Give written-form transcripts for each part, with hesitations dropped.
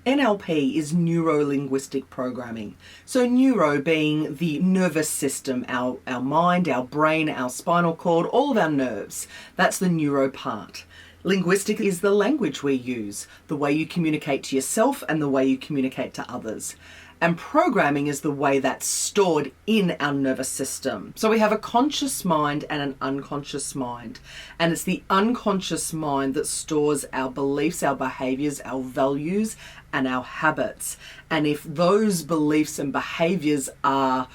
NLP is neuro-linguistic programming. So neuro being the nervous system, our mind, our brain, our spinal cord, all of our nerves. That's the neuro part. Linguistic is the language we use, the way you communicate to yourself and the way you communicate to others. And programming is the way that's stored in our nervous system. So we have a conscious mind and an unconscious mind. And it's the unconscious mind that stores our beliefs, our behaviours, our values, and our habits. And if those beliefs and behaviours are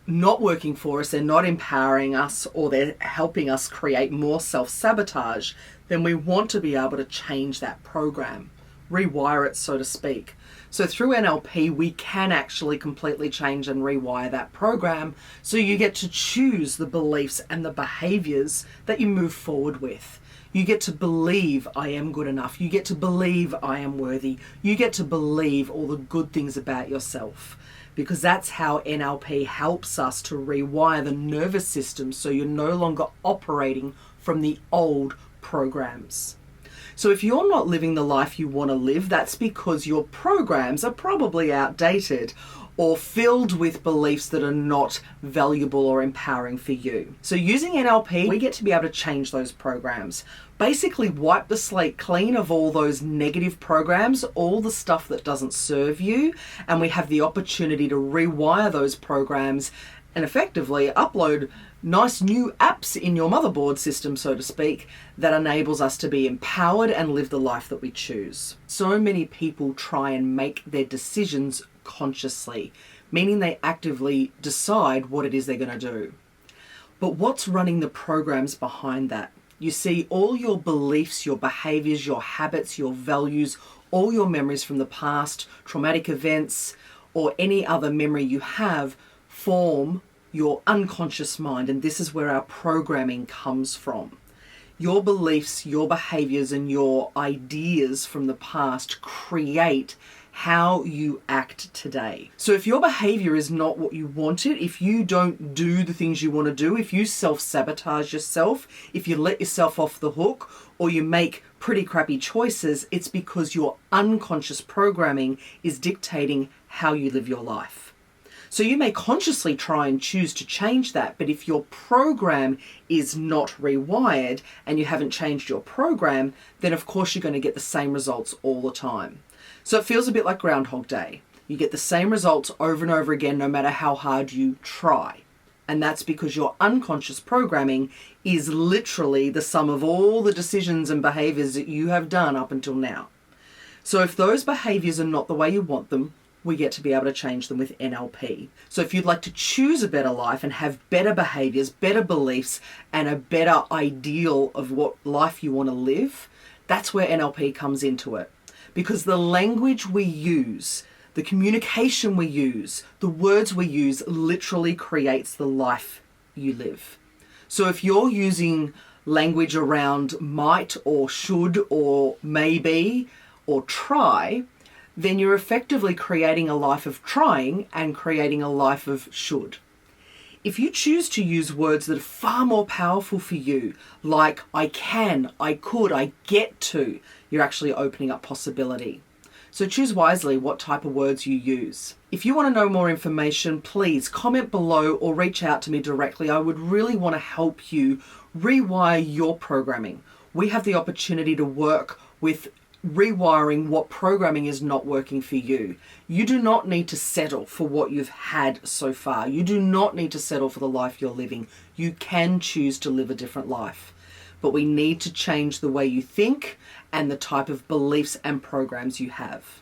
not working for us, they're not empowering us, or they're helping us create more self-sabotage, then we want to be able to change that program, rewire it, so to speak. So through NLP, we can actually completely change and rewire that program, so you get to choose the beliefs and the behaviors that you move forward with. You get to believe I am good enough. You get to believe I am worthy. You get to believe all the good things about yourself, because that's how NLP helps us to rewire the nervous system, so you're no longer operating from the old programs. So if you're not living the life you want to live, that's because your programs are probably outdated or filled with beliefs that are not valuable or empowering for you. So using NLP, we get to be able to change those programs. Basically wipe the slate clean of all those negative programs, all the stuff that doesn't serve you, and we have the opportunity to rewire those programs and effectively upload nice new apps in your motherboard system, so to speak, that enables us to be empowered and live the life that we choose. So many people try and make their decisions consciously, meaning they actively decide what it is they're going to do. But what's running the programs behind that? You see, all your beliefs, your behaviors, your habits, your values, all your memories from the past, traumatic events, or any other memory you have form your unconscious mind, and this is where our programming comes from. Your beliefs, your behaviors, and your ideas from the past create how you act today. So if your behavior is not what you wanted, if you don't do the things you want to do, if you self-sabotage yourself, if you let yourself off the hook, or you make pretty crappy choices, it's because your unconscious programming is dictating how you live your life. So you may consciously try and choose to change that, but if your program is not rewired and you haven't changed your program, then of course you're going to get the same results all the time. So it feels a bit like Groundhog Day. You get the same results over and over again, no matter how hard you try. And that's because your unconscious programming is literally the sum of all the decisions and behaviors that you have done up until now. So if those behaviors are not the way you want them, we get to be able to change them with NLP. So if you'd like to choose a better life and have better behaviors, better beliefs, and a better ideal of what life you want to live, that's where NLP comes into it. Because the language we use, the communication we use, the words we use literally creates the life you live. So if you're using language around might or should or maybe or try, then you're effectively creating a life of trying and creating a life of should. If you choose to use words that are far more powerful for you, like I can, I could, I get to, you're actually opening up possibility. So choose wisely what type of words you use. If you want to know more information, please comment below or reach out to me directly. I would really want to help you rewire your programming. We have the opportunity to work with rewiring what programming is not working for you. You do not need to settle for what you've had so far. You do not need to settle for the life you're living. You can choose to live a different life. But we need to change the way you think and the type of beliefs and programs you have.